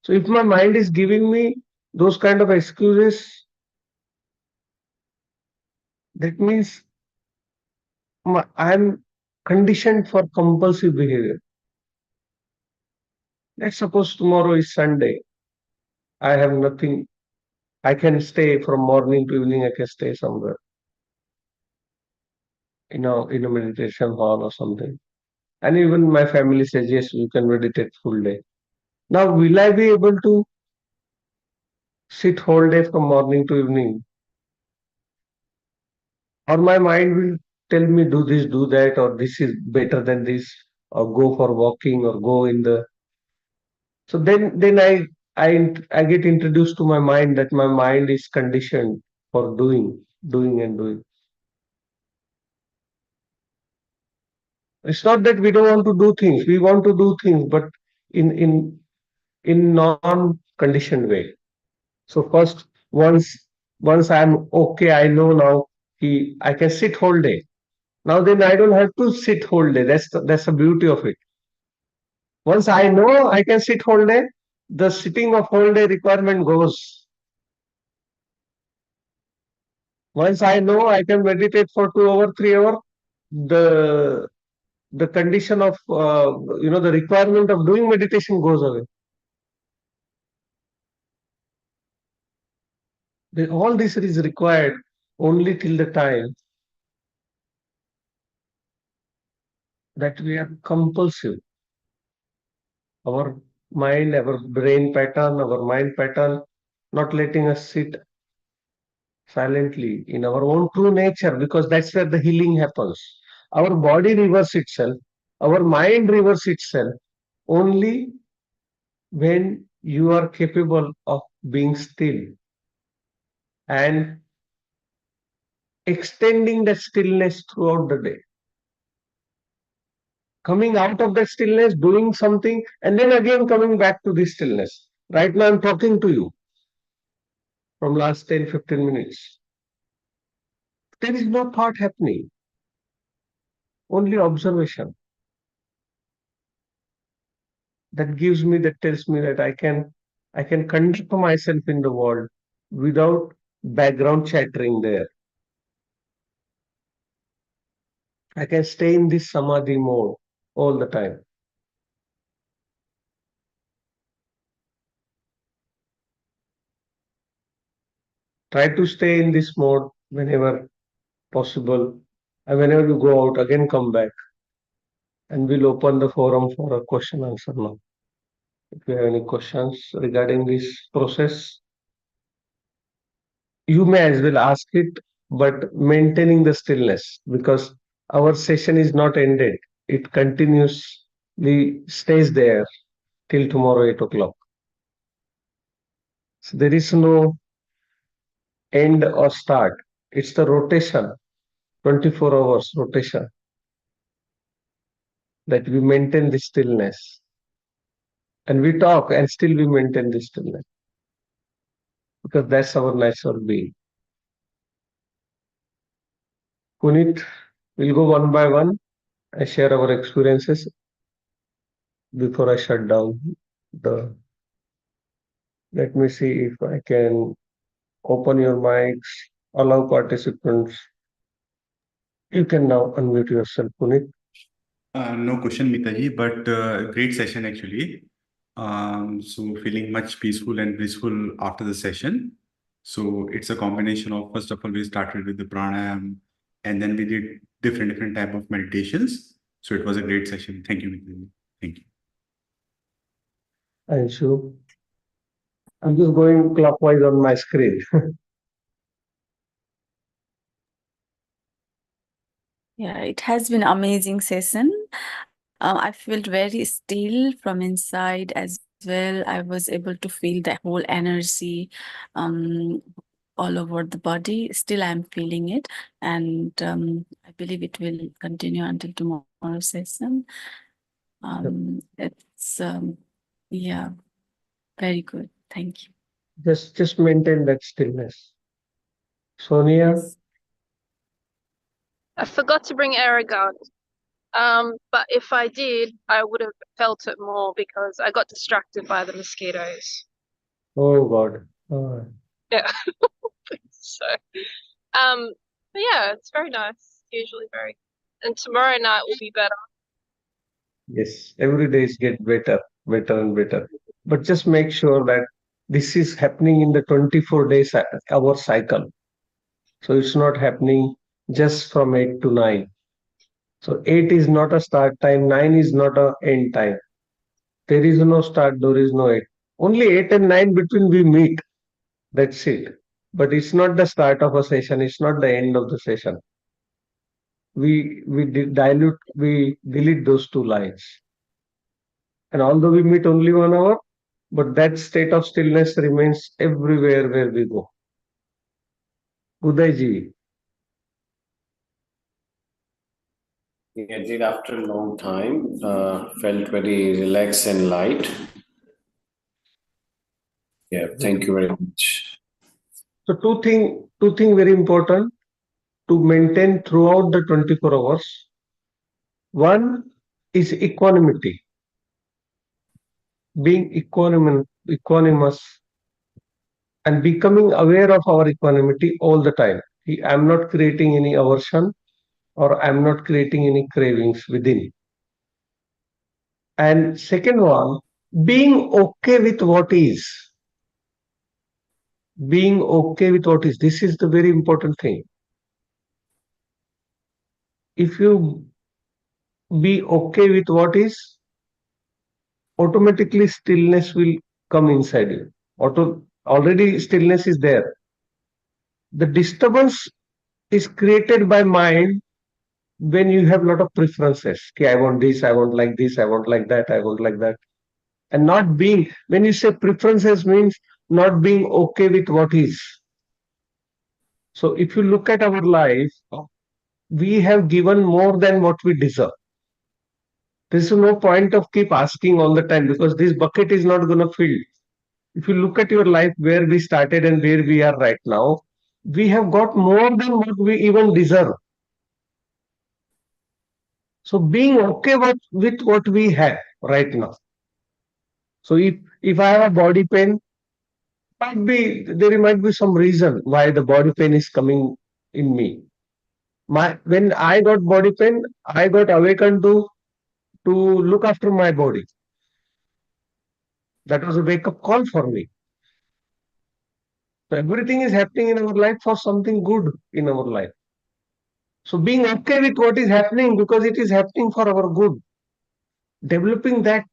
So if my mind is giving me those kind of excuses, that means I'm conditioned for compulsive behavior. Let's suppose tomorrow is Sunday. I have nothing. I can stay from morning to evening. I can stay somewhere, in a meditation hall or something. And even my family says, yes, you can meditate full day. Now, will I be able to sit whole day from morning to evening? Or my mind will tell me, do this, do that, or this is better than this, or go for walking, or go in the. So then I get introduced to my mind that my mind is conditioned for doing and doing. It's not that we don't want to do things. We want to do things, but in non-conditioned way. So first, once I'm okay, I know now I can sit whole day. Now then I don't have to sit whole day. That's the beauty of it. Once I know I can sit whole day, the sitting of whole day requirement goes. Once I know I can meditate for 2 hours, 3 hours, the the condition of the requirement of doing meditation goes away. All this is required only till the time that we are compulsive. Our mind, our brain pattern, our mind pattern, not letting us sit silently in our own true nature, because that's where the healing happens. Our body reverses itself, our mind reverses itself only when you are capable of being still and extending that stillness throughout the day. Coming out of that stillness, doing something, and then again coming back to this stillness. Right now I'm talking to you from last 10, 15 minutes. There is no thought happening, only observation. That tells me that I can conduct myself in the world without background chattering there. I can stay in this samadhi mode all the time. Try to stay in this mode whenever possible. And whenever you go out, again come back. And we'll open the forum for a question answer now. If you have any questions regarding this process, you may as well ask it, but maintaining the stillness, because our session is not ended. It continuously stays there till tomorrow 8 o'clock. So there is no end or start. It's the rotation, 24 hours rotation, that we maintain the stillness. And we talk and still we maintain the stillness, because that's our natural being. Punit, we'll go one by one and share our experiences before I shut down the. Let me see if I can open your mics, allow participants. You can now unmute yourself, Punit. No question, Mitaji, but great session actually. So feeling much peaceful and blissful after the session. So it's a combination of, first of all, we started with the pranayam, and then we did different type of meditations. So it was a great session. Thank you, Mitaji. Thank you. And so I'm just going clockwise on my screen. Yeah, it has been amazing session. I felt very still from inside as well. I was able to feel the whole energy all over the body. Still, I'm feeling it, and I believe it will continue until tomorrow's session. It's yeah, very good. Thank you. Just maintain that stillness. Sonia? Yes. I forgot to bring Aragon. But if I did, I would have felt it more because I got distracted by the mosquitoes. Oh God. Oh. Yeah. So, but yeah, it's very nice. Usually very, and tomorrow night will be better. Yes, every day is get better, better and better. But just make sure that this is happening in the 24 days hour cycle. So it's not happening just from 8 to 9. So 8 is not a start time, 9 is not a end time. There is no start, there is no 8. Only 8 and 9 between we meet. That's it. But it's not the start of a session, it's not the end of the session. We delete those two lines. And although we meet only 1 hour, but that state of stillness remains everywhere where we go. Udayji. Yeah, I did after a long time. Felt very relaxed and light. Yeah, thank you very much. So two thing very important to maintain throughout the 24 hours. One is equanimity. Being equanimous and becoming aware of our equanimity all the time. I'm not creating any aversion, or I'm not creating any cravings within. And second one, being okay with what is. Being okay with what is. This is the very important thing. If you be okay with what is, automatically stillness will come inside you. Already stillness is there. The disturbance is created by mind when you have a lot of preferences. Okay, I want this, I want like this, I want like that, I want like that. And not being, when you say preferences, means not being okay with what is. So if you look at our life, we have given more than what we deserve. There is no point of keep asking all the time, because this bucket is not going to fill. If you look at your life, where we started and where we are right now, we have got more than what we even deserve. So being okay with what we have right now. So if I have a body pain, there might be some reason why the body pain is coming in me. When I got body pain, I got awakened to look after my body. That was a wake-up call for me. So everything is happening in our life for something good in our life. So being okay with what is happening because it is happening for our good. Developing that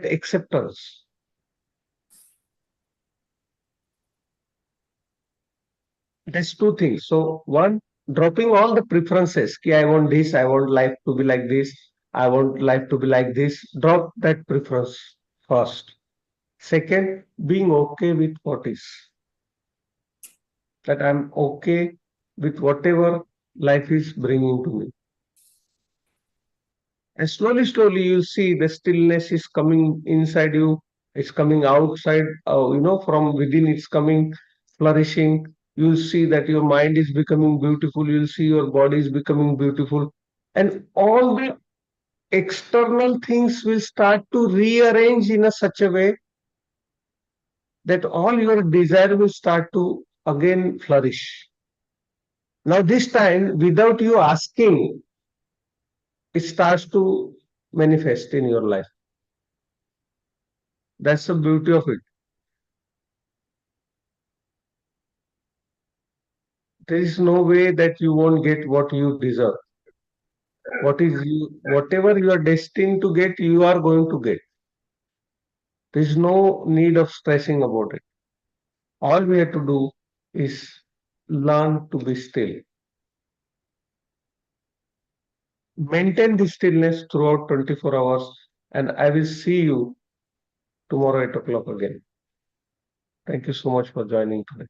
acceptance. That's two things. So one, dropping all the preferences. Ki I want this, I want life to be like this, I want life to be like this. Drop that preference first. Second, being okay with what is. That I'm okay with whatever life is bringing to me. And slowly, you'll see the stillness is coming inside you. It's coming outside, from within, it's coming, flourishing. You'll see that your mind is becoming beautiful. You'll see your body is becoming beautiful. And all the external things will start to rearrange in a such a way that all your desire will start to again flourish. Now, this time, without you asking, it starts to manifest in your life. That's the beauty of it. There is no way that you won't get what you deserve. Whatever you are destined to get, you are going to get. There is no need of stressing about it. All we have to do is learn to be still. Maintain the stillness throughout 24 hours, and I will see you tomorrow at 8 o'clock again. Thank you so much for joining today.